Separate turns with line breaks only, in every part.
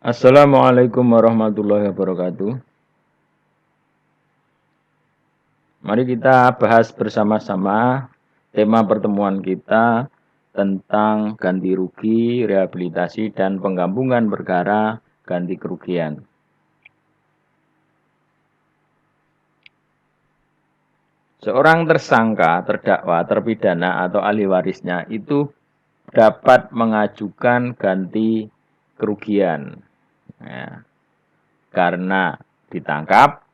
Assalamualaikum warahmatullahi wabarakatuh. Mari kita bahas bersama-sama tema pertemuan kita tentang ganti rugi, rehabilitasi, dan penggabungan perkara ganti kerugian. Seorang tersangka, terdakwa, terpidana, atau ahli warisnya itu dapat mengajukan ganti kerugian. Ya, karena ditangkap,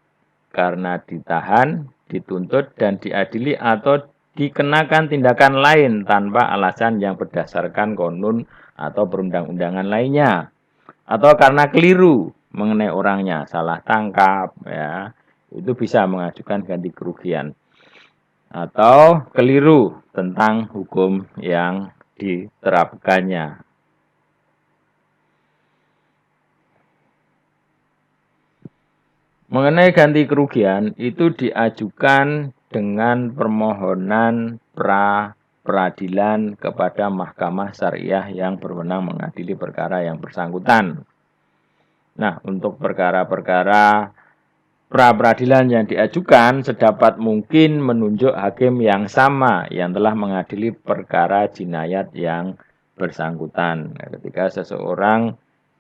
karena ditahan, dituntut, dan diadili atau dikenakan tindakan lain tanpa alasan yang berdasarkan konun atau perundang-undangan lainnya. Atau karena keliru mengenai orangnya, salah tangkap, ya, itu bisa mengajukan ganti kerugian. Atau keliru tentang hukum yang diterapkannya. Mengenai ganti kerugian itu diajukan dengan permohonan pra-peradilan kepada Mahkamah Syariah yang berwenang mengadili perkara yang bersangkutan. Nah, untuk perkara-perkara pra-peradilan yang diajukan sedapat mungkin menunjuk hakim yang sama yang telah mengadili perkara jinayat yang bersangkutan. Ketika seseorang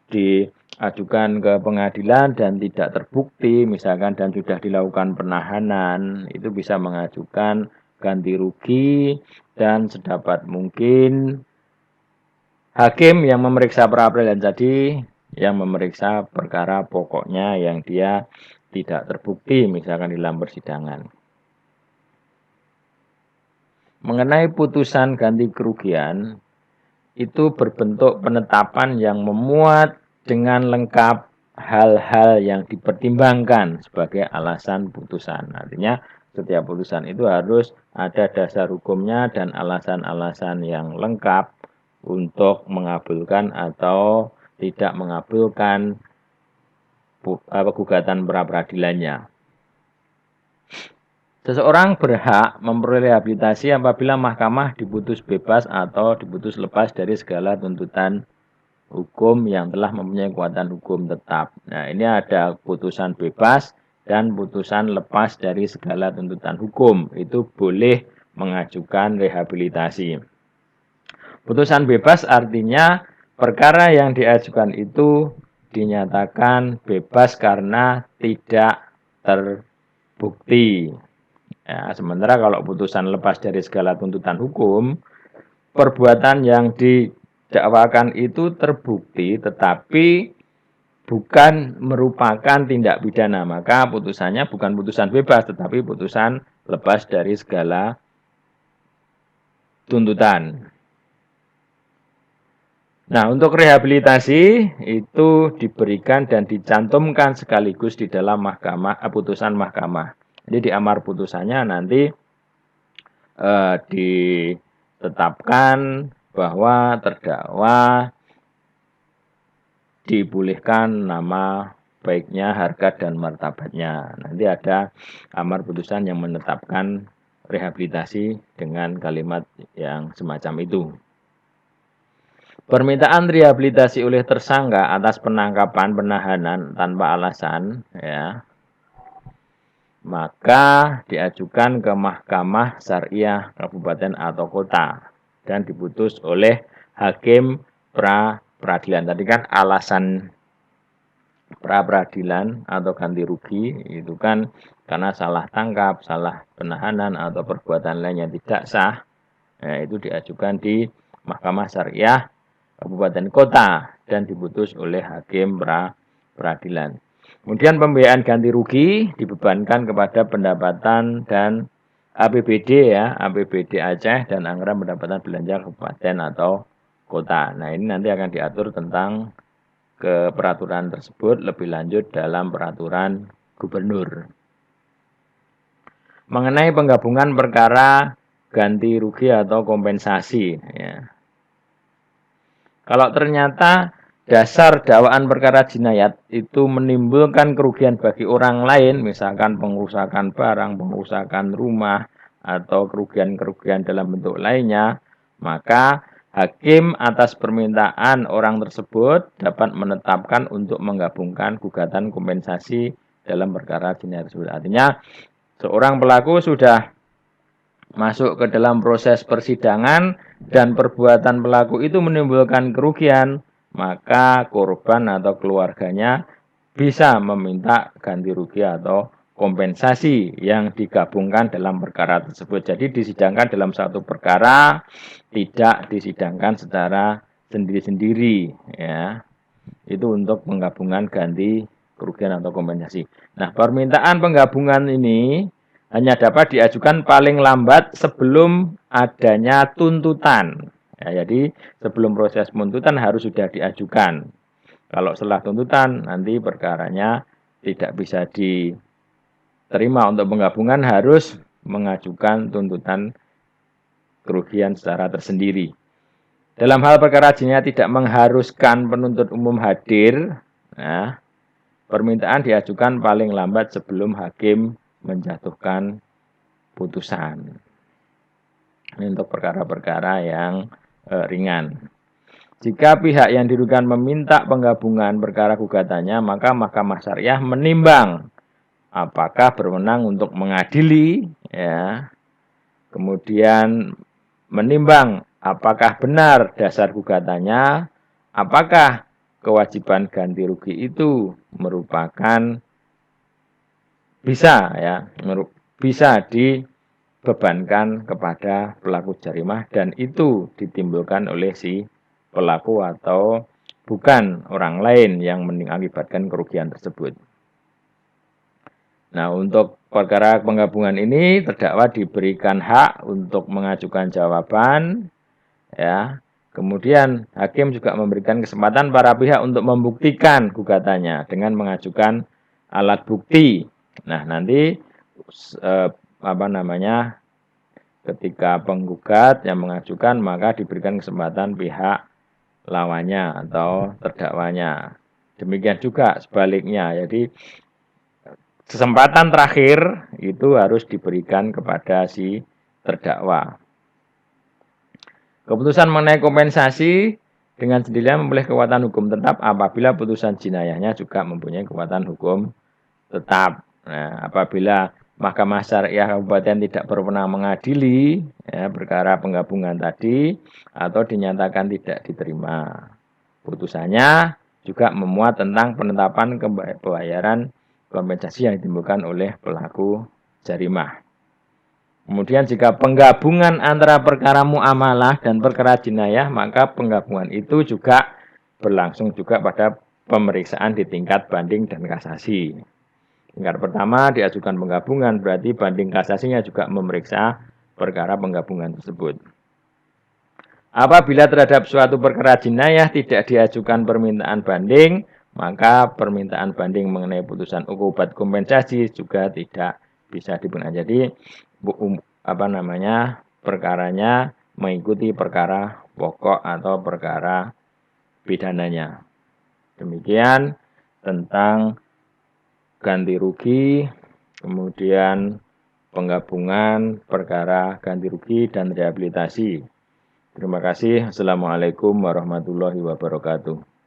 diajukan ke pengadilan dan tidak terbukti misalkan dan sudah dilakukan penahanan, itu bisa mengajukan ganti rugi dan sedapat mungkin hakim yang memeriksa pra-peradilan tadi yang memeriksa perkara pokoknya yang dia tidak terbukti misalkan di dalam persidangan. Mengenai putusan ganti kerugian itu berbentuk penetapan yang memuat dengan lengkap hal-hal yang dipertimbangkan sebagai alasan putusan. Artinya setiap putusan itu harus ada dasar hukumnya dan alasan-alasan yang lengkap untuk mengabulkan atau tidak mengabulkan gugatan pra-peradilannya. Seseorang berhak memperoleh rehabilitasi apabila mahkamah diputus bebas atau diputus lepas dari segala tuntutan hukum yang telah mempunyai kekuatan hukum tetap. Nah, ini ada putusan bebas dan putusan lepas dari segala tuntutan hukum. Itu boleh mengajukan rehabilitasi. Putusan bebas artinya perkara yang diajukan itu dinyatakan bebas karena tidak terbukti. Ya, sementara kalau putusan lepas dari segala tuntutan hukum, perbuatan yang didakwakan itu terbukti tetapi bukan merupakan tindak pidana, maka putusannya bukan putusan bebas tetapi putusan lepas dari segala tuntutan. Nah, untuk rehabilitasi itu diberikan dan dicantumkan sekaligus di dalam putusan mahkamah. Jadi di amar putusannya nanti ditetapkan bahwa terdakwa dibolehkan nama baiknya, harkat dan martabatnya. Nanti ada amar putusan yang menetapkan rehabilitasi dengan kalimat yang semacam itu. Permintaan rehabilitasi oleh tersangka atas penangkapan penahanan tanpa alasan, ya, maka diajukan ke Mahkamah Syariah Kabupaten atau Kota dan diputus oleh hakim pra-peradilan. Tadi kan alasan pra-peradilan atau ganti rugi itu kan karena salah tangkap, salah penahanan atau perbuatan lain yang tidak sah. Nah, itu diajukan di Mahkamah Syariah Kabupaten Kota dan diputus oleh hakim pra-peradilan. Kemudian pembiayaan ganti rugi dibebankan kepada pendapatan dan APBD ya, APBD Aceh dan anggaran pendapatan belanja kabupaten atau kota. Nah, ini nanti akan diatur tentang ke peraturan tersebut lebih lanjut dalam peraturan gubernur. Mengenai penggabungan perkara ganti rugi atau kompensasi, ya. Kalau ternyata dasar dakwaan perkara jinayat itu menimbulkan kerugian bagi orang lain, misalkan pengerusakan barang, pengerusakan rumah, atau kerugian-kerugian dalam bentuk lainnya, maka Hakim atas permintaan orang tersebut dapat menetapkan untuk menggabungkan gugatan kompensasi dalam perkara jinayah tersebut. Artinya, seorang pelaku sudah masuk ke dalam proses persidangan dan perbuatan pelaku itu menimbulkan kerugian, maka korban atau keluarganya bisa meminta ganti rugi atau kompensasi yang digabungkan dalam perkara tersebut. Jadi disidangkan dalam satu perkara, tidak disidangkan secara sendiri-sendiri, ya. Itu untuk penggabungan ganti kerugian atau kompensasi. Nah, permintaan penggabungan ini hanya dapat diajukan paling lambat sebelum adanya tuntutan. Ya, jadi sebelum proses penuntutan harus sudah diajukan. Kalau setelah tuntutan nanti perkaranya tidak bisa diterima untuk penggabungan, harus mengajukan tuntutan kerugian secara tersendiri. Dalam hal perkara jinayah tidak mengharuskan penuntut umum hadir, nah, permintaan diajukan paling lambat sebelum hakim menjatuhkan putusan. Ini untuk perkara-perkara yang ringan. Jika pihak yang dirugikan meminta penggabungan perkara gugatannya, maka Mahkamah Syariah menimbang apakah berwenang untuk mengadili, ya, kemudian menimbang apakah benar dasar gugatannya, apakah kewajiban ganti rugi itu merupakan bisa dibebankan kepada pelaku jarimah dan itu ditimbulkan oleh si pelaku atau bukan orang lain yang mengakibatkan kerugian tersebut. Nah, untuk perkara penggabungan ini terdakwa diberikan hak untuk mengajukan jawaban, ya. Kemudian hakim juga memberikan kesempatan para pihak untuk membuktikan gugatannya dengan mengajukan alat bukti. Nah, nanti ketika penggugat yang mengajukan maka diberikan kesempatan pihak lawannya atau terdakwanya. Demikian juga sebaliknya. Jadi kesempatan terakhir itu harus diberikan kepada si terdakwa. Keputusan mengenai kompensasi dengan sendirinya mempunyai kekuatan hukum tetap apabila putusan jinayahnya juga mempunyai kekuatan hukum tetap. Nah, apabila Mahkamah Syariah Kabupaten tidak berwenang mengadili, ya, perkara penggabungan tadi atau dinyatakan tidak diterima, putusannya juga memuat tentang penetapan pembayaran kompensasi yang ditimbulkan oleh pelaku jarimah. Kemudian jika penggabungan antara perkara muamalah dan perkara jinayah, maka penggabungan itu juga berlangsung juga pada pemeriksaan di tingkat banding dan kasasi. Tingkat pertama diajukan penggabungan, berarti banding kasasinya juga memeriksa perkara penggabungan tersebut. Apabila terhadap suatu perkara jinayah tidak diajukan permintaan banding, maka permintaan banding mengenai putusan ukubat kompensasi juga tidak bisa dipenuhi. Jadi perkaranya mengikuti perkara pokok atau perkara pidananya. Demikian tentang ganti rugi, kemudian penggabungan perkara ganti rugi dan rehabilitasi. Terima kasih. Assalamualaikum warahmatullahi wabarakatuh.